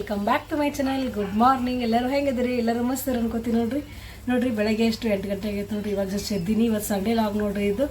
Welcome back to my channel. Good morning. ಎಲ್ಲರೂ ಹೆಂಗಿದ್ರಿ? ಎಲ್ಲರೂ ಮಸ್ತ್ ಅನ್ಕೋತೀನಿ ನೋಡ್ರಿ ಬೆಳಗ್ಗೆ ಎಷ್ಟು 8 ಗಂಟೆಗೆ ಆಗೈತೆ ನೋಡ್ರಿ. ಇವಾಗ ಜಸ್ಟ್ ಎದ್ದೀನಿ. ಇವತ್ತು ಸಂಡೇ ಲಾಗ್ ನೋಡ್ರಿ. ಇದು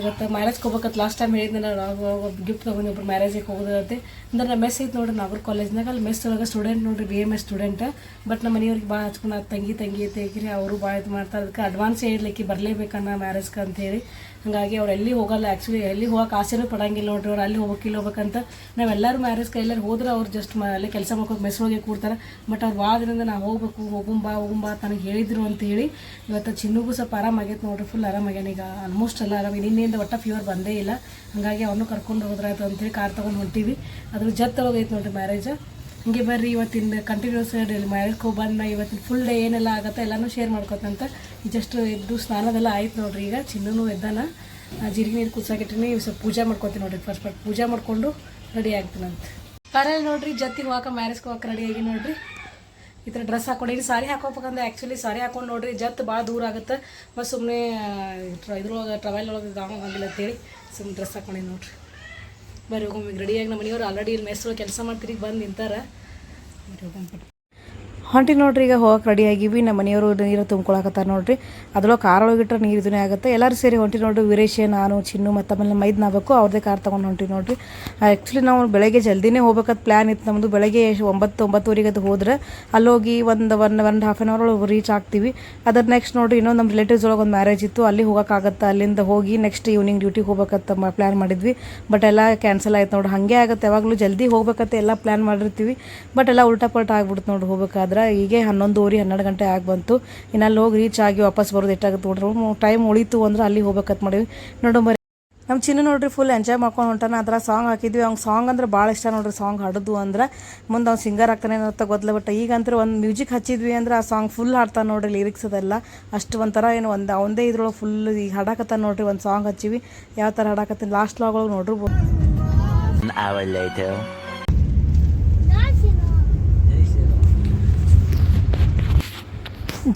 ಇವತ್ತು ಮ್ಯಾರೇಜ್ಗೆ ಹೋಗ್ಬೇಕಂತ ಲಾಸ್ಟ್ ಟೈಮ್ ಹೇಳಿದ್ದೆ ನಾನು. ಗಿಫ್ಟ್ ತೊಗೊಂಡು ಒಬ್ರು ಮ್ಯಾರೇಜಿಗೆ ಹೋಗೋದಂತೆ ಅಂದ್ರೆ ನಮ್ಮ ಮೆಸ್ ಐತೆ ನೋಡ್ರಿ ನಾಗೂರ್ ಕಾಲೇಜ್ನಾಗ. ಅಲ್ಲಿ ಮೆಸ್ ಒಳಗೆ ಸ್ಟೂಡೆಂಟ್ ನೋಡ್ರಿ, BMS ಸ್ಟೂಡೆಂಟ್. ಬಟ್ ನಮ್ಮ ಮನೆಯವ್ರಿಗೆ ಭಾಳ ಹಚ್ಕೊಂಡು ತಂಗಿ ತೆಗಿರಿ ಅವರು ಭಾಳ ಇದು ಮಾಡ್ತಾರೆ. ಅದಕ್ಕೆ ಅಡ್ವಾನ್ಸ್ ಹೇಳ್ಲಿಕ್ಕೆ ಬರಲೇಬೇಕನ್ನ ಮ್ಯಾರೇಜ್ಗೆ ಅಂತೇಳಿ. ಹಾಗಾಗಿ ಅವ್ರು ಎಲ್ಲಿ ಹೋಗಲ್ಲ. ಆ್ಯಕ್ಚುಲಿ ಎಲ್ಲಿ ಹೋಗಕ್ಕೆ ಆಸೆನೂ ಪಡಂಗಿಲ್ಲ ನೋಡ್ರಿ. ಅವ್ರು ಅಲ್ಲಿ ಹೋಗ್ಬೇಕು ಇಲ್ಲಿ ಹೋಗ್ಬೇಕಂತ. ನಾವೆಲ್ಲರೂ ಮ್ಯಾರೇಜ್ಗೆ ಎಲ್ಲರೂ ಹೋದ್ರೆ ಅವ್ರು ಜಸ್ಟ್ ಅಲ್ಲಿ ಕೆಲಸ ಮಾಡ್ಕೊಂಡು ಮೆಸ್ ಹೋಗಿ ಕೂಡ್ತಾರೆ. ಬಟ್ ಅವ್ರು ಭಾಳ ದಿನದಿಂದ ನಾವು ಹೋಗ್ಬೇಕು ಹೋಗುಂಬಾ ನನಗೆ ಹೇಳಿದ್ರು ಅಂತ ಹೇಳಿ ಇವತ್ತು ಚಿನ್ನಗೂ ಸ್ವಲ್ಪ ಆರಾಮಾಗೈತೆ ನೋಡ್ರಿ. ಫುಲ್ ಆರಾಮಾಗ್ಯಾನ ಈಗ, ಆಲ್ಮೋಸ್ಟ್ ಎಲ್ಲ ಆರಾಮ. ನಿನ್ನೆಯಿಂದ ಒಟ್ಟು ಫೀವರ್ ಬಂದೇ ಇಲ್ಲ. ಹಾಗಾಗಿ ಅವನು ಕರ್ಕೊಂಡು ಹೋದ್ರಾಯ್ತು ಅಂತೇಳಿ ಕಾರ್ ತೊಗೊಂಡು ಹೊಂಟೀವಿ. ಅದ್ರ ಜೊತೆಗೈತೆ ನೋಡ್ರಿ ಮ್ಯಾರೇಜ್. ಹಂಗೆ ಬರ್ರಿ ಇವತ್ತಿನ ಕಂಟಿನ್ಯೂಸ್ ಡೈಲಿ ಮ್ಯಾರೇಜ್ಗೆ ಹೋಗಿ ಬಂದು ಇವತ್ತಿನ ಫುಲ್ ಡೇ ಏನೆಲ್ಲ ಆಗುತ್ತೆ ಎಲ್ಲನೂ ಶೇರ್ ಮಾಡ್ಕೊತಂತ. ಜಸ್ಟ್ ಎದ್ದು ಸ್ನಾನದೆಲ್ಲ ಆಯ್ತು ನೋಡ್ರಿ. ಈಗ ಚಿನ್ನೂ ಎದ್ದಾನ, ಜೀರಿಗೆ ನೀರು ಕುದಿಸಾಕಿಟ್ಟಿನಿ. ಸ್ವಲ್ಪ ಪೂಜೆ ಮಾಡ್ಕೊತೀನಿ ನೋಡ್ರಿ. ಫಸ್ಟ್ ಪೂಜೆ ಮಾಡಿಕೊಂಡು ರೆಡಿ ಆಗ್ತೀನಂತ. ಕಾರಲ್ಲಿ ನೋಡ್ರಿ ಜೊತೆಗೆ ಹೋಗಕ್ಕೆ ಮ್ಯಾರೇಜ್ಗೆ ಹೋಗಕ್ಕೆ ರೆಡಿ ಆಗಿ ನೋಡ್ರಿ. ಈ ಥರ ಡ್ರೆಸ್ ಹಾಕೊಂಡು ಸಾರಿ ಹಾಕೋಬೇಕಂದ್ರೆ ಆ್ಯಕ್ಚುಲಿ ಸಾರಿ ಹಾಕೊಂಡು ನೋಡ್ರಿ ಜತ್ ಭಾಳ ದೂರ ಆಗುತ್ತೆ. ಮತ್ತು ಸುಮ್ಮನೆ ಇದ್ರೊಳಗೆ ಟ್ರಾವೆಲ್ ಒಳಗೆ ಗಾಂಗಿಲ್ಲ ಅಂತೇಳಿ ಸುಮ್ಮನೆ ಡ್ರೆಸ್ ಹಾಕೊಂಡಿ ನೋಡ್ರಿ. ಬರ್ರಿ ಹೋಗಿ ರೆಡಿಯಾಗಿ ನಮ್ಮ ಮನೆಯವ್ರು ಆಲ್ರೆಡಿ ಇಲ್ಲಿ ಮೆಸ್ ಒಳಗೆ ಕೆಲಸ ಮಾಡ್ತೀರಿ ಬಂದು ನಿಂತಾರೆ. ಬರ್ರಿ ಹೋಗ್ಬಿಟ್ಟು ಹೊಂಟಿ ನೋಡ್ರಿ. ಈಗ ಹೋಗಕ್ಕೆ ರೆಡಿ ಆಗಿವಿ. ನಮ್ಮ ಮನೆಯವರು ನೀರು ತುಂಬ್ಕೊಳಕತ್ತಾರೆ ನೋಡ್ರಿ. ಅದ್ರೊಳಗೆ ಕಾರೊಳಗಿಟ್ರೆ ನೀರು ಇದನ್ನೇ ಆಗುತ್ತೆ. ಎಲ್ಲರೂ ಸೇರಿ ಹೊಂಟಿ ನೋಡ್ರಿ. ವೀರೇಶ್, ನಾನು, ಚಿನ್ನು ಮತ್ತು ಆಮೇಲೆ ಮೈದ್ ನಾಗಬೇಕು ಅವ್ರದ್ದೇ ಕಾರ್ ತೊಗೊಂಡು ಹೊಂಟಿ ನೋಡ್ರಿ. ಆ್ಯಕ್ಚುಲಿ ನಾವು ಬೆಳಗ್ಗೆ ಜಲ್ದಿನೇ ಹೋಗ್ಬೇಕಂತ ಪ್ಲ್ಯಾನ್ ಇತ್ತು ನಮ್ಮದು. ಬೆಳಗ್ಗೆ 9-9:30 ಅದು ಹೋದ್ರೆ ಅಲ್ಲೋಗಿ ಒಂದು ಹಾಫ್ ಆನ್ ಅವರ್ ಒಳಗೆ ರೀಚ್ ಆಗ್ತೀವಿ. ಅದ್ರ ನೆಕ್ಸ್ಟ್ ನೋಡ್ರಿ ಇನ್ನೊಂದು ನಮ್ಮ ರಿಲೇಟಿವ್ಸ್ ಒಳಗೆ ಒಂದು ಮ್ಯಾರೇಜ್ ಇತ್ತು, ಅಲ್ಲಿ ಹೋಗೋಕ್ಕಾಗತ್ತೆ. ಅಲ್ಲಿಂದ ಹೋಗಿ ನೆಕ್ಸ್ಟ್ ಈವ್ನಿಂಗ್ ಡ್ಯೂಟಿಗೆ ಹೋಗ್ಬೇಕಂತ ಪ್ಲ್ಯಾನ್ ಮಾಡಿದ್ವಿ. ಬಟ್ ಎಲ್ಲ ಕ್ಯಾನ್ಸಲ್ ಆಯ್ತು ನೋಡ್ರಿ. ಹಾಗೆ ಆಗುತ್ತೆ, ಯಾವಾಗಲೂ ಜಲ್ದಿ ಹೋಗ್ಬೇಕಂತ ಎಲ್ಲ ಪ್ಲ್ಯಾನ್ ಮಾಡಿರ್ತೀವಿ. ಬಟ್ ಎಲ್ಲ ಉಲ್ಟಾ ಪಲ್ಟ ಆಗ್ಬಿಡ್ತು ನೋಡ್ರಿ ಹೋಗ್ಬೇಕಾದ್ರೆ. ಹೀಗೆ 11:12 ಗಂಟೆ ಆಗಿ ಬಂತು. ಇನ್ನು ಅಲ್ಲಿ ಹೋಗಿ ರೀಚ್ ಆಗಿ ವಾಪಸ್ ಬರೋದು ಎಷ್ಟಾಗುತ್ತೆ ನೋಡ್ರಿ. ಟೈಮ್ ಉಳಿತು ಅಂದ್ರೆ ಅಲ್ಲಿ ಹೋಗ್ಬೇಕಂತ ಮಾಡೀವಿ ನೋಡು. ನಮ್ಮ ಚಿನ್ನ ನೋಡ್ರಿ ಫುಲ್ ಎಂಜಾಯ್ ಮಾಡ್ಕೊಂಡು ಹೊಂಟಾನ. ಅದ್ರ ಸಾಂಗ್ ಹಾಕಿದ್ವಿ. ಅವ್ನು ಸಾಂಗ್ ಅಂದ್ರೆ ಭಾಳ ಇಷ್ಟ ನೋಡ್ರಿ. ಸಾಂಗ್ ಹಾಡೋದು ಅಂದ್ರೆ ಮುಂದೆ ಅವ್ನು ಸಿಂಗರ್ ಆಗ್ತಾನೆ ಅಂತ ಗೊತ್ತಲ್ಲ. ಬಟ್ ಈಗಂತೂ ಒಂದು ಮ್ಯೂಸಿಕ್ ಹಚ್ಚಿದ್ವಿ ಅಂದ್ರೆ ಆ ಸಾಂಗ್ ಫುಲ್ ಹಾಡ್ತಾನೆ ನೋಡ್ರಿ. ಲಿರಿಕ್ಸ್ ಅದೆಲ್ಲ ಅಷ್ಟು ಒಂಥರ ಏನು ಒಂದೇ ಇದ್ರೊಳಗೆ ಫುಲ್ ಈಗ ಹಾಡಾಕತ್ತಾನ ನೋಡ್ರಿ. ಒಂದು ಸಾಂಗ್ ಹಚ್ಚಿವಿ. ಯಾವ ಥರ ಹಾಡಾಕತ್ತೀನಿ ಲಾಸ್ಟ್ ಲಾಗೊಳಗೆ ನೋಡ್ರಿ.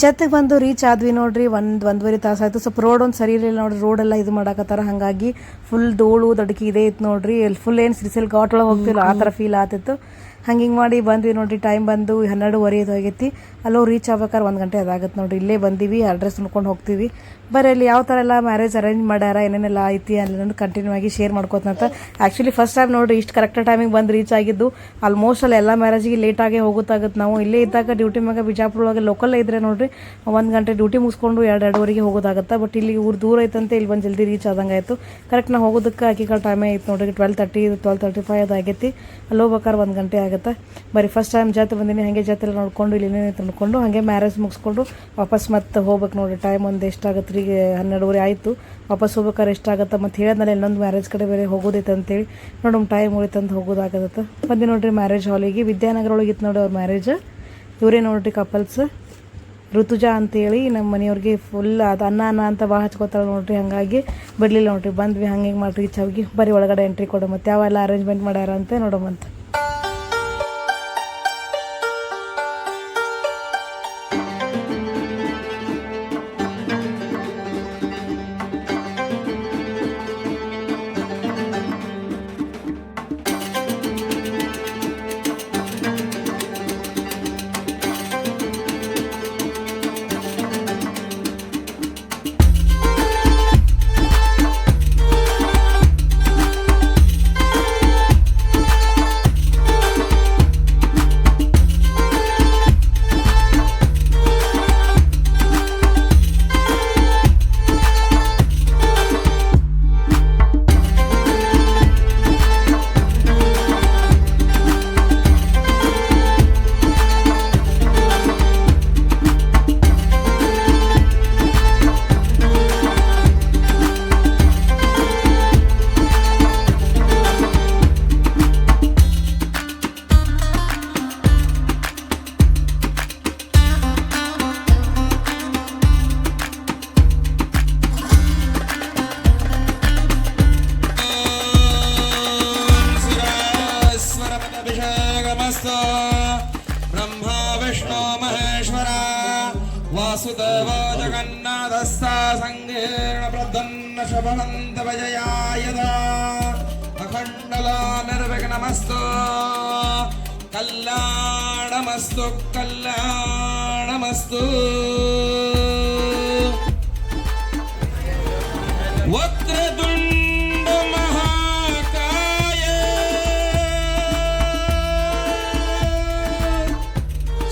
ಜೊತೆಗೆ ಬಂದು ರೀಚ್ ಆದ್ವಿ ನೋಡ್ರಿ. 1-1.5 ತಾಸು ಆಯಿತು. ಸ್ವಲ್ಪ ರೋಡ್ ಒಂದು ಸರಿ ಇರಲಿಲ್ಲ ನೋಡ್ರಿ. ರೋಡೆಲ್ಲ ಇದು ಮಾಡಾಕತ್ತಾರ. ಹಾಗಾಗಿ ಫುಲ್ ಧೂಳು ದಡಕಿ ಇದೇ ಇತ್ತು ನೋಡ್ರಿ. ಫುಲ್ ಏನು ಶ್ರೀಶೈಲ್ ಘಾಟ್ ಒಳಗೆ ಹೋಗ್ತಿಲ್ಲ ಆ ಥರ ಫೀಲ್ ಆಗ್ತಿತ್ತು. ಹಿಂಗೆ ಮಾಡಿ ಬಂದ್ವಿ ನೋಡ್ರಿ. ಟೈಮ್ ಬಂದು 12:30 ಆಗೈತಿ. ಅಲ್ಲೋ ರೀಚ್ ಆಗ್ಬೇಕಾದ್ರೆ 1 ಗಂಟೆ ಅದಾಗತ್ತೆ ನೋಡ್ರಿ. ಇಲ್ಲೇ ಬಂದೀವಿ. ಅಡ್ರೆಸ್ ನೋಡ್ಕೊಂಡು ಹೋಗ್ತೀವಿ. ಬರೀ ಅಲ್ಲಿ ಯಾವ ಥರ ಎಲ್ಲ ಮ್ಯಾರೇಜ್ ಅರೇಂಜ್ ಮಾಡ್ಯಾರ, ಏನೇನೆಲ್ಲ ಐತಿ ಅಲ್ಲೊಂದು ಕಂಟಿನ್ಯೂ ಆಗಿ ಶೇರ್ ಮಾಡ್ಕೋತಂತ. ಆ್ಯಕ್ಚುಲಿ ಫಸ್ಟ್ ಟೈಮ್ ನೋಡ್ರಿ ಇಷ್ಟು ಕರೆಕ್ಟ್ ಟೈಮಿಗೆ ಬಂದು ರೀಚ್ ಆಗಿದ್ದು. ಆಲ್ಮೋಸ್ಟ್ ಅಲ್ಲಿ ಎಲ್ಲ ಮ್ಯಾರೇಜಿಗೆ ಲೇಟಾಗೇ ಹೋಗುತ್ತಾಗತ್ತೆ. ನಾವು ಇಲ್ಲೇ ಇದ್ದಾಗ ಡ್ಯೂಟಿ ಮ್ಯಾಗ ಬಿಜಾಪುರ ಒಳಗೆ ಲೋಕಲ್ ಇದ್ರೆ ನೋಡ್ರಿ 1 ಗಂಟೆ ಡ್ಯೂಟಿ ಮುಗಿಸ್ಕೊಂಡು 2-2:30 ಹೋಗೋದಾಗತ್ತೆ. ಬಟ್ ಇಲ್ಲಿ ಊರು ದೂರ ಐತಂತೆ ಇಲ್ಲಿ ಬಂದು ಜಲ್ದಿ ರೀಚ್ ಆದಂಗೆ ಆಯಿತು. ಕರೆಕ್ಟ್ ನಾವು ಹೋಗೋದಕ್ಕೆ ಆಕಿಗಳ ಟೈಮೇ ಐತೆ ನೋಡ್ರಿ. 12:30-12:35 ಅದಾಗೈತಿ. ಅಲ್ಲಿ ಹೋಗ್ಬೇಕಾದ್ರೆ 1 ಗಂಟೆ ಆಗುತ್ತೆ. ಬರೀ ಫಸ್ಟ್ ಟೈಮ್ ಜೊತೆ ಬಂದಿನಿ. ಹಾಗೆ ಜೊತೆಲ್ಲ ನೋಡ್ಕೊಂಡು ಇಲ್ಲಿ ಏನೇನೈತೆ ನೋಡ್ಕೊಂಡು ಹಾಗೆ ಮ್ಯಾರೇಜ್ ಮುಗಿಸ್ಕೊಂಡು ವಾಪಸ್ ಮತ್ತೆ ಹೋಗ್ಬೇಕು ನೋಡ್ರಿ. ಟೈಮ್ ಒಂದು ಎಷ್ಟಾಗತ್ತೆ ರೀ? 12:30 ಆಯಿತು. ವಾಪಸ್ ಹೋಗ್ಬೇಕಾದ್ರೆ ಎಷ್ಟಾಗುತ್ತೆ ಮತ್ತು ಹೇಳಿದ್ಮೇಲೆ ಇನ್ನೊಂದು ಮ್ಯಾರೇಜ್ ಕಡೆ ಬೇರೆ ಹೋಗೋದೈತೆ ಅಂತೇಳಿ ನೋಡಮ್ ಟೈಮ್ ಉಳಿತಂತ ಹೋಗೋದಾಗತ್ತೆ. ಬಂದು ನೋಡ್ರಿ ಮ್ಯಾರೇಜ್ ಹಾಲಿಗೆ. ವಿದ್ಯಾನಗರ ಒಳಗೆ ಇತ್ತು ನೋಡಿ ಅವ್ರ ಮ್ಯಾರೇಜ್. ಇವರೇ ನೋಡ್ರಿ ಕಪಲ್ಸ್. ಋತುಜಾ ಅಂತೇಳಿ ನಮ್ಮ ಮನೆಯವ್ರಿಗೆ ಫುಲ್ ಅದು ಅನ್ನ ಅಂತ ಭಾಳ ಹಚ್ಕೋತಾಳೆ ನೋಡ್ರಿ. ಹಾಗಾಗಿ ಬಿಡಲಿಲ್ಲ ನೋಡ್ರಿ. ಬಂದ್ವಿ ಹಂಗೆ ಮಾಡ್ರಿ ಚೌಗಿ. ಬರೀ ಒಳಗಡೆ ಎಂಟ್ರಿ ಕೊಡೋ ಮತ್ತು ಯಾವೆಲ್ಲ ಅರೇಂಜ್ಮೆಂಟ್ ಮಾಡ್ಯಾರ ಅಂತ ನೋಡೋಮಂತ. ब्रह्मा विष्णु महेश्वर वासुदेव जगन्नाथस्ता संगेन प्रदन्न शभवन्त विजयायदा अखण्डला निर्विघ्नमस्तु ಕಲ್ಯಾಣಮಸ್ತು ಕಲ್ಯಾಣಮಸ್ತು ವಕ್ರತುಂಡ ಮಹಾಕಾಯ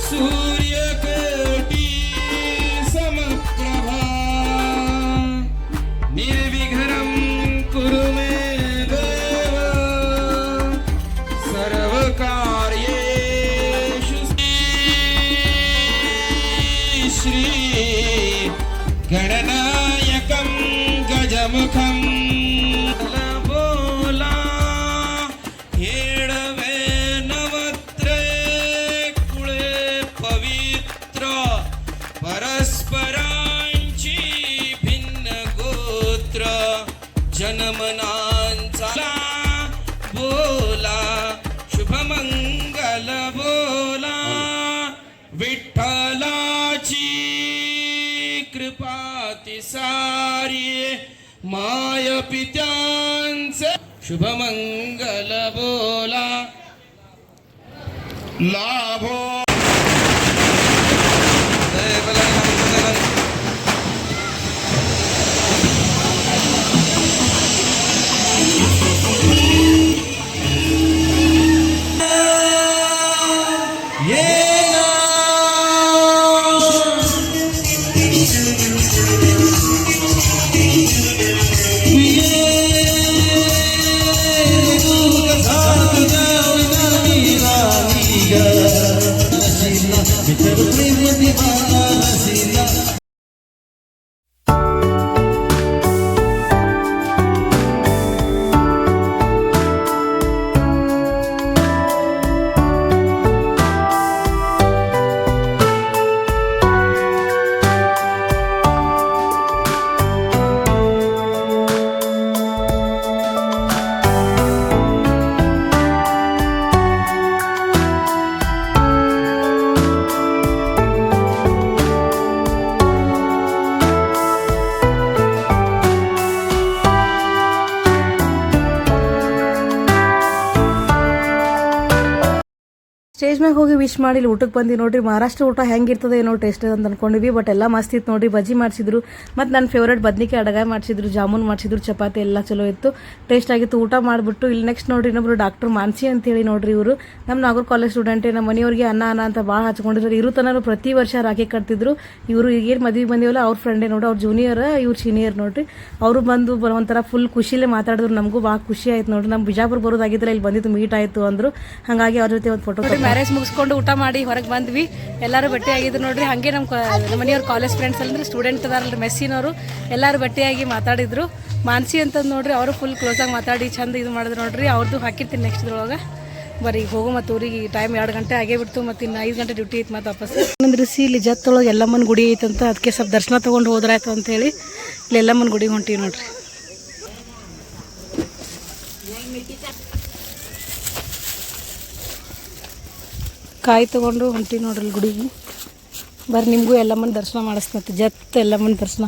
ಸೂರ್ಯಕೋಟಿ ಸಮಪ್ರಭಾ ನಿರ್ವಿಘ್ನಂ ಕುರು ಮೇ ದೇವ ಸರ್ವಕಾರ್ಯೇಷು ಶ್ರೀ ಗಣನಾಯಕಂ ಗಜಮುಖಂ ಬೋಲಾ ಹೇಳವೆ ನವತ್ರೇ ಕುಳೆ ಪವಿತ್ರ ಪರಸ್ಪರಾಂಚಿ ಭಿನ್ನ ಗೋತ್ರ जनमनांचा बोला शुभमंगल बोला विठ्ठलाची कृपाती सारी माय पित्यांचे शुभमंगल बोला लाभो ಸ್ಟೇಜ್ ಮ್ಯಾಗ ಹೋಗಿ ವಿಶ್ ಮಾಡಿ ಇಲ್ಲಿ ಊಟಕ್ಕೆ ಬಂದು ನೋಡ್ರಿ ಮಹಾರಾಷ್ಟ್ರ ಊಟ ಹೆಂಗಿರ್ತದೆ ಏನೋ ಟೇಸ್ಟ್ ಅಂತ ಅನ್ಕೊಂಡಿದ್ವಿ ಬಟ್ ಎಲ್ಲ ಮಸ್ತ್ ಇತ್ತು ನೋಡ್ರಿ ಬಜ್ಜಿ ಮಾಡಿಸಿದ್ರು ಮತ್ತು ನನ್ನ ಫೇವ್ರೇಟ್ ಬದ್ನಿಕಾಯಿ ಅಡಗಾಯಿ ಮಾಡಿಸಿದ್ರು ಜಾಮೂನ್ ಮಾಡಿಸಿದ್ರು ಚಪಾತಿ ಎಲ್ಲ ಚಲೋ ಇತ್ತು ಟೇಸ್ಟ್ ಆಗಿತ್ತು ಊಟ ಮಾಡಿಬಿಟ್ಟು ಇಲ್ಲಿ ನೆಕ್ಸ್ಟ್ ನೋಡ್ರಿ ಇನ್ನೊಬ್ರು ಡಾಕ್ಟರ್ ಮಾನ್ಸಿ ಅಂತೇಳಿ ನೋಡ್ರಿ ಇವರು ನಮ್ಮ ನಾಗೂರ್ ಕಾಲೇಜ್ ಸ್ಟೂಡೆಂಟೇ ನಮ್ಮ ಮನೆಯವ್ರಿಗೆ ಅನ್ನ ಅಂತ ಭಾಳ ಹಚ್ಕೊಂಡಿದ್ರು ಇರು ತನಕ ಪ್ರತಿ ವರ್ಷ ರಾಖಿ ಕಟ್ತಿದ್ರು ಇವರು ಈಗೇನು ಮದುವೆಗೆ ಬಂದಿವಲ್ಲ ಅವ್ರ ಫ್ರೆಂಡೇ ನೋಡ್ರಿ ಅವ್ರ ಜೂನಿಯರ್ ಇವ್ರು ಸೀನಿಯರ್ ನೋಡ್ರಿ ಅವರು ಬಂದು ಒಂಥರ ಫುಲ್ ಖುಷಿಲೇ ಮಾತಾಡಿದ್ರು ನಮಗೂ ಭಾಳ ಖುಷಿ ಆಯ್ತು ನೋಡ್ರಿ ನಮ್ಮ ಬಿಜಾಪುರ ಬರೋದಾಗಿದ್ರೆ ಇಲ್ಲಿ ಬಂದಿದ್ದು ಮೀಟ್ ಆಯಿತು ಅಂದರು ಹಾಗಾಗಿ ಅವ್ರ ಜೊತೆ ಒಂದು ಫೋಟೋ ಮ್ಯಾರೇಜ್ ಮುಗಿಸ್ಕೊಂಡು ಊಟ ಮಾಡಿ ಹೊರಗೆ ಬಂದ್ವಿ ಎಲ್ಲರೂ ಭೇಟಿಯಾಗಿದ್ರು ನೋಡ್ರಿ ಹಾಗೆ ನಮ್ಮ ಮನೆಯವ್ರ ಕಾಲೇಜ್ ಫ್ರೆಂಡ್ಸ್ ಅಂದ್ರೆ ಸ್ಟೂಡೆಂಟ್ ಅದಾರಲ್ರಿ ಮೆಸ್ಸಿನವರು ಎಲ್ಲರೂ ಭೇಟಿಯಾಗಿ ಮಾತಾಡಿದ್ರು ಮಾನ್ಸಿ ಅಂತಂದು ನೋಡ್ರಿ ಅವರು ಫುಲ್ ಕ್ಲೋಸಾಗಿ ಮಾತಾಡಿ ಚಂದ ಇದು ಮಾಡಿದ್ರು ನೋಡ್ರಿ ಅವ್ರದ್ದು ಹಾಕಿರ್ತೀನಿ ನೆಕ್ಸ್ಟ್ ಇದ್ರೊಳಗೆ ಬರೀ ಹೋಗೋ ಮತ್ತು ಊರಿಗೆ ಟೈಮ್ 2 ಗಂಟೆ ಆಗೇ ಬಿಡ್ತು ಮತ್ತು ಇನ್ನು 5 ಗಂಟೆ ಡ್ಯೂಟಿ ಐತೆ ಮತ್ತು ವಾಪಸ್ ಅಂದ್ರೆ ಇಲ್ಲಿ ಜತ್ತೊಳಗೆ ಎಲ್ಲಮ್ಮನ ಗುಡಿ ಐತಂತ ಅದಕ್ಕೆ ಸ್ವಲ್ಪ ದರ್ಶನ ತೊಗೊಂಡು ಹೋದ್ರಾಯ್ತು ಅಂತೇಳಿ ಇಲ್ಲಿ ಎಲ್ಲಮ್ಮನ ಗುಡಿಗೆ ಹೊಂಟೀವಿ ನೋಡ್ರಿ ಕಾಯಿ ತೊಗೊಂಡು ಹೊಂಟೀವಿ ನೋಡ್ರಿ ಗುಡಿಗೆ ಬರ್ರಿ ನಿಮಗೂ ಎಲ್ಲಮ್ಮನ ದರ್ಶನ ಮಾಡಿಸ್ತಂತೆ ಜತ್ ಎಲ್ಲಮ್ಮನ ದರ್ಶನ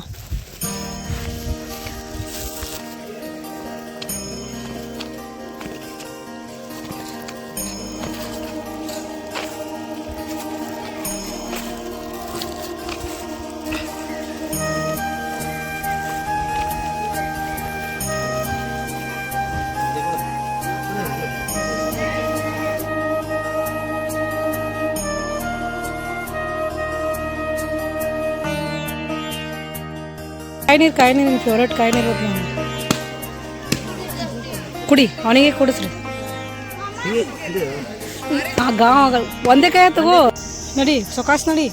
ಕಾಯಿ ನೀರು ನಿಮ್ಮ ಫೇವ್ರೇಟ್ ಕಾಯಿ ನೀರು ಕುಡಿ ಅವನಿಗೆ ಕೊಡಿಸ್ರಿ ಒಂದೇ ಕಾಯ ತಗೋ ನಡಿ ಸೊಕಾಸ್ ನಡಿ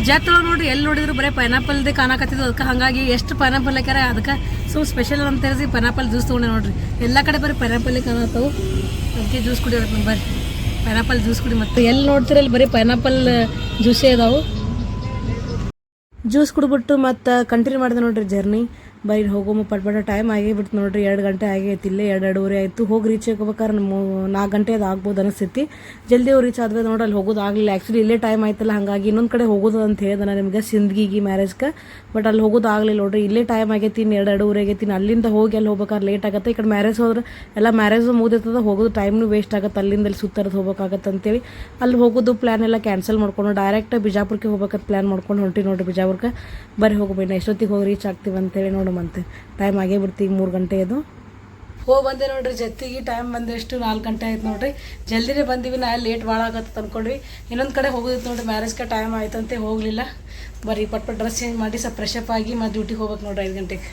ಜಾತ್ರೆ ನೋಡ್ರಿ ಎಲ್ಲಿ ನೋಡಿದ್ರು ಬರೀ ಪೈನಾಪಲ್ದೇ ಕಾಣಕತ್ತಿದ್ದು ಅದಕ್ಕೆ ಹಾಗಾಗಿ ಎಷ್ಟು ಪೈನಾಪಲ್ ಹಾಕ್ಯಾರ ಅದಕ್ಕೆ ಸ್ಪೆಷಲ್ ಅಂತ ಹೇಳಿಸಿ ಪೈನಾಪಲ್ ಜ್ಯೂಸ್ ತೊಗೊಂಡೆ ನೋಡ್ರಿ ಎಲ್ಲ ಕಡೆ ಬರೀ ಪೈನಾಪಲ್ಲೇ ಕಾಣತ್ತವು ಅದಕ್ಕೆ ಜ್ಯೂಸ್ ಕುಡಿಯೋದು ಬರ್ರಿ ಪೈನಾಪಲ್ ಜ್ಯೂಸ್ ಕುಡಿ ಮತ್ತೆ ಎಲ್ಲಿ ನೋಡ್ತಿರಲ್ಲಿ ಬರೀ ಪೈನಾಪಲ್ ಜ್ಯೂಸೇ ಅದಾವು ಜ್ಯೂಸ್ ಕುಡಿಬಿಟ್ಟು ಮತ್ತು ಕಂಟಿನ್ಯೂ ಮಾಡಿದೆ ನೋಡ್ರಿ ಜರ್ನಿ ಬರೀ ಹೋಗೋ ಪಟ್ಪಟ ಟೈಮ್ ಆಗೇ ಬಿಡ್ತು ನೋಡ್ರಿ, 2 ಗಂಟೆ ಆಗೈತಿ, ಇಲ್ಲೇ 2-2:30 ಆಯಿತು. ಹೋಗಿ ರೀಚ್ ಆಗೋಬೇಕಾದ್ರೆ 4 ಗಂಟೆ ಅದು ಆಗ್ಬೋದು ಅನಿಸ್ತೈತಿ. ಜಲ್ದಿ ಹೋಗಿ ರೀಚ್ ಆದ್ವಿ ನೋಡ್ರಿ. ಅಲ್ಲಿ ಹೋಗೋದು ಆಗಲಿಲ್ಲ, ಆ್ಯಕ್ಚುಲಿ ಇಲ್ಲೇ ಟೈಮ್ ಆಯ್ತಲ್ಲ, ಹಾಗಾಗಿ ಇನ್ನೊಂದು ಕಡೆ ಹೋಗೋದು ಅಂತ ಹೇಳಿದೆ ನಾನು ನಿಮ್ಗೆ ಸಿಂದಗಿಗೆ ಮ್ಯಾರೇಜ್ಗೆ. ಬಟ್ ಅಲ್ಲಿ ಹೋಗೋದು ಆಗಲಿಲ್ಲ ನೋಡ್ರಿ, ಇಲ್ಲೇ ಟೈಮ್ ಆಗೈತಿ, 2-2:30 ಆಗೈತಿ. ಅಲ್ಲಿಂದ ಹೋಗಿ ಅಲ್ಲಿ ಹೋಗ್ಬೇಕಾದ್ರೆ ಲೇಟ್ ಆಗುತ್ತೆ. ಈ ಕಡೆ ಮ್ಯಾರೇಜ್ ಹೋದ್ರೆ ಎಲ್ಲ ಮ್ಯಾರೇಜ್ ಮುಗಿದಿರ್ತದೆ, ಹೋಗೋದು ಟೈಮ್ನು ವೇಸ್ಟ್ ಆಗುತ್ತೆ, ಅಲ್ಲಿಂದ ಅಲ್ಲಿ ಸುತ್ತರದು ಹೋಗ್ಬೇಕಾಗತ್ತೆ ಅಂತೇಳಿ ಅಲ್ಲಿ ಹೋಗೋದು ಪ್ಲ್ಯಾನ್ ಎಲ್ಲ ಕ್ಯಾನ್ಸಲ್ ಮಾಡ್ಕೊಂಡು ಡೈರೆಕ್ಟ್ ಬಿಜಾಪುರಕ್ಕೆ ಹೋಗ್ಬೇಕಂತ ಪ್ಲ್ಯಾನ್ ಮಾಡ್ಕೊಂಡು ಹೊಂಟಿ ನೋಡ್ರಿ. ಬಿಜಾಪುರಕ್ಕೆ ಬರೀ ಹೋಗ್ಬೇಡಿ, ಎಷ್ಟೊತ್ತಿಗೆ ಹೋಗಿ ರೀಚ್ ಆಗ್ತೀವಿ ಅಂತೇಳಿ ನೋಡಮಂತೆ. ಟೈಮ್ ಆಗೇ ಬಿಡ್ತೀವಿ, 3 ಗಂಟೆ ಅದು. ಹೋಗಿ ಬಂದೆ ನೋಡ್ರಿ, ಜೊತೆಗೆ ಟೈಮ್ ಬಂದು ಎಷ್ಟು 4 ಗಂಟೆ ಆಯ್ತು ನೋಡ್ರಿ. ಜಲ್ದಿನೇ ಬಂದೀವಿ, ನಾ ಲೇಟ್ ಭಾಳ ಆಗತ್ತೆ ಅಂದ್ಕೊಂಡ್ವಿ. ಇನ್ನೊಂದು ಕಡೆ ಹೋಗೋದಿತ್ತು ನೋಡ್ರಿ, ಮ್ಯಾರೇಜ್ಗೆ ಟೈಮ್ ಆಯ್ತಂತೆ ಹೋಗಲಿಲ್ಲ. ಬರೀ ಪಟ್ ಡ್ರೆಸ್ ಚೇಂಜ್ ಮಾಡಿ ಸ್ವಲ್ಪ ಫ್ರೆಶಪ್ ಆಗಿ ಮತ್ತೆ ಡ್ಯೂಟಿಗೆ ಹೋಗ್ಬೇಕು ನೋಡ್ರಿ 5 ಗಂಟೆಗೆ.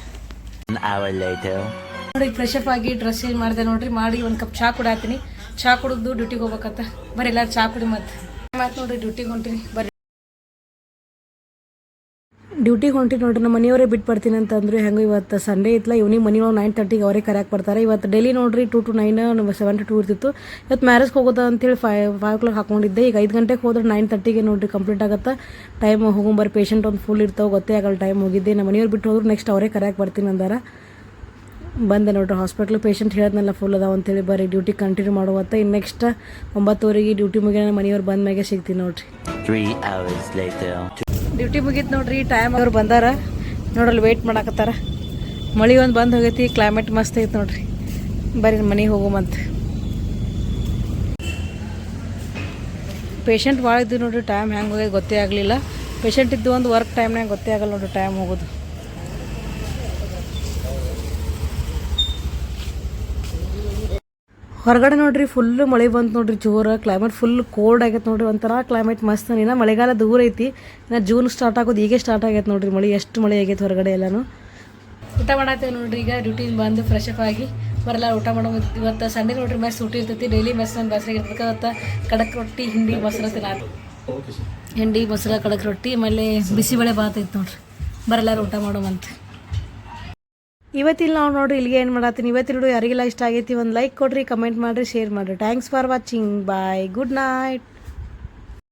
ನೋಡಿ ಫ್ರೆಶಪ್ ಆಗಿ ಡ್ರೆಸ್ ಚೇಂಜ್ ಮಾಡಿದೆ ನೋಡ್ರಿ, ಮಾಡಿ ಒಂದು ಕಪ್ ಚಹಾ ಕುಡಾತೀನಿ. ಚಹಾ ಕುಡಿದು ಡ್ಯೂಟಿಗೆ ಹೋಗ್ಬೇಕತ್ತ. ಬರೀ ಎಲ್ಲರೂ ಚಹಾ ಕುಡಿ ಮತ್ತೆ ಆಯ್ತು ನೋಡ್ರಿ, ಡ್ಯೂಟಿಗೆ ಹೊಂಟೀನಿ. ಬರ್ರಿ ಡ್ಯೂಟಿಗೆ ಹೊಂಟಿ ನೋಡ್ರಿ. ನಮ್ಮ ಮನೆಯವರೇ ಬಿಟ್ಟು ಬರ್ತೀನಿ ಅಂತಂದ್ರು. ಹೆಂಗೆ ಇವತ್ತು ಸಂಡೇ ಇತ್ತಲ್ಲ, ಈವ್ನಿಂಗ್ ಮನೆ 9:30ಗೆ ಅವರೇ ಕರೆಯಾಕೆ ಬರ್ತಾರೆ. ಇವತ್ತು ಡೈಲಿ ನೋಡ್ರಿ 2 to 9, 7 to 2 ಇರ್ತಿತ್ತು. ಇವತ್ತು ಮ್ಯಾರೇಜ್ಗೆ ಹೋಗೋದು ಅಂತೇಳಿ 5 o'clock ಹಾಕೊಂಡಿದ್ದೆ. ಈಗ 5 ಗಂಟೆಗೆ ಹೋದ್ರೆ 9:30ಗೆ ನೋಡ್ರಿ ಕಂಪ್ಲೀಟ್ ಆಗುತ್ತೆ ಟೈಮ್. ಹೋಗೊಂಬರ್ರಿ, ಪೇಷಂಟ್ ಒಂದು ಫುಲ್ ಇರ್ತಾವೆ, ಗೊತ್ತೇ ಆಗಲ್ಲ ಟೈಮ್ ಹೋಗಿದ್ದೆ. ನಮ್ಮ ಮನೆಯವ್ರು ಬಿಟ್ಟು ಹೋದ್ರು, ನೆಕ್ಸ್ಟ್ ಅವರೇ ಕರೆಯಾಕೆ ಬರ್ತೀನಿ ಅಂದಾರ. ಬಂದೆ ನೋಡ್ರಿ ಹಾಸ್ಪಿಟ್ಲ್, ಪೇಷಂಟ್ ಹೇಳಿದ್ನಲ್ಲ ಫುಲ್ ಅದಾವ ಅಂತೇಳಿ. ಬರೀ ಡ್ಯೂಟಿ ಕಂಟಿನ್ಯೂ ಮಾಡುವತ್ತ. ಇನ್ನು ನೆಕ್ಸ್ಟ್ 9:00ವರೆಗೆ ಡ್ಯೂಟಿ ಮುಗಿಯ ಮನೆಯವ್ರು ಬಂದ ಮ್ಯಾಗೆ ಸಿಗ್ತೀನಿ ನೋಡ್ರಿ. 3 hours later. ಡ್ಯೂಟಿ ಮುಗೀತು ನೋಡ್ರಿ, ಟೈಮ್ ಅವ್ರು ಬಂದಾರ ನೋಡ್ರಲ್ಲಿ ವೆಯ್ಟ್ ಮಾಡಾಕತ್ತಾರ. ಮಳೆ ಒಂದು ಬಂದು ಹೋಗೈತಿ, ಕ್ಲೈಮೇಟ್ ಮಸ್ತ್ ಐತೆ ನೋಡ್ರಿ. ಬರ್ರಿ ಮನೆಗೆ ಹೋಗೋಮಂತ. ಪೇಷಂಟ್ ಭಾಳ ಇದ್ದು ನೋಡ್ರಿ, ಟೈಮ್ ಹೆಂಗೆ ಹೋಗೋದು ಗೊತ್ತೇ ಆಗಲಿಲ್ಲ. ಪೇಷಂಟ್ ಇದ್ದು ಒಂದು ವರ್ಕ್ ಟೈಮ್ನಾಗ ಗೊತ್ತೇ ಆಗಲ್ಲ ನೋಡ್ರಿ ಟೈಮ್ ಹೋಗೋದು. ಹೊರಗಡೆ ನೋಡ್ರಿ ಫುಲ್ಲು ಮಳೆ ಬಂತು ನೋಡ್ರಿ, ಜೋರ. ಕ್ಲೈಮೇಟ್ ಫುಲ್ ಕೋಲ್ಡ್ ಆಗೈತೆ ನೋಡ್ರಿ, ಒಂಥರ ಕ್ಲೈಮೇಟ್ ಮಸ್ತ್. ಇನ್ನು ಮಳೆಗಾಲ ದೂರ ಐತಿ, ಇನ್ನು ಜೂನ್ ಸ್ಟಾರ್ಟ್ ಆಗೋದು ಈಗೇ ಸ್ಟಾರ್ಟ್ ಆಗೈತೆ ನೋಡ್ರಿ ಮಳೆ. ಎಷ್ಟು ಮಳೆ ಆಗೈತೆ ಹೊರಗಡೆ ಎಲ್ಲನೂ. ಊಟ ಮಾಡತ್ತೇವೆ ನೋಡ್ರಿ, ಈಗ ಡ್ಯೂಟಿಗೆ ಬಂದು ಫ್ರೆಶಪ್ ಆಗಿ ಬರಲ್ಲ ಊಟ ಮಾಡೋ. ಇವತ್ತು ಸಂಡೇ ನೋಡ್ರಿ ಮೆಸ್ ಊಟ ಇರ್ತೈತಿ. ಡೈಲಿ ಮೆಸ್ ನಮ್ಮ ಬೇಸರ ಇರ್ಬೇಕಾಗತ್ತ. ಕಡಕ್ ರೊಟ್ಟಿ, ಹಿಂಡಿ ಮೊಸರು ತಿನ್ನೋದು. ಹಿಂಡಿ ಮೊಸರು, ಕಡಕ್ ರೊಟ್ಟಿ, ಆಮೇಲೆ ಬಿಸಿಬೇಳೆ ಭಾತ್ ಐತೆ ನೋಡ್ರಿ. ಬರಲ್ಲಾರು ಊಟ ಮಾಡೋಮಂತ. ಇವತ್ತಿಲ್ಲ ನಾವು ನೋಡ್ರಿ ಇಲ್ಲಿಗೆ ಏನು ಮಾಡತ್ತೀನಿ. ಇವತ್ತಿನ ವಿಡಿಯೋ ಯಾರಿಗೆಲ್ಲ ಇಷ್ಟ ಆಗೈತಿ ಒಂದು ಲೈಕ್ ಕೊಡ್ರಿ, ಕಮೆಂಟ್ ಮಾಡಿರಿ, ಶೇರ್ ಮಾಡಿರಿ. Thanks for watching. Bye, good night.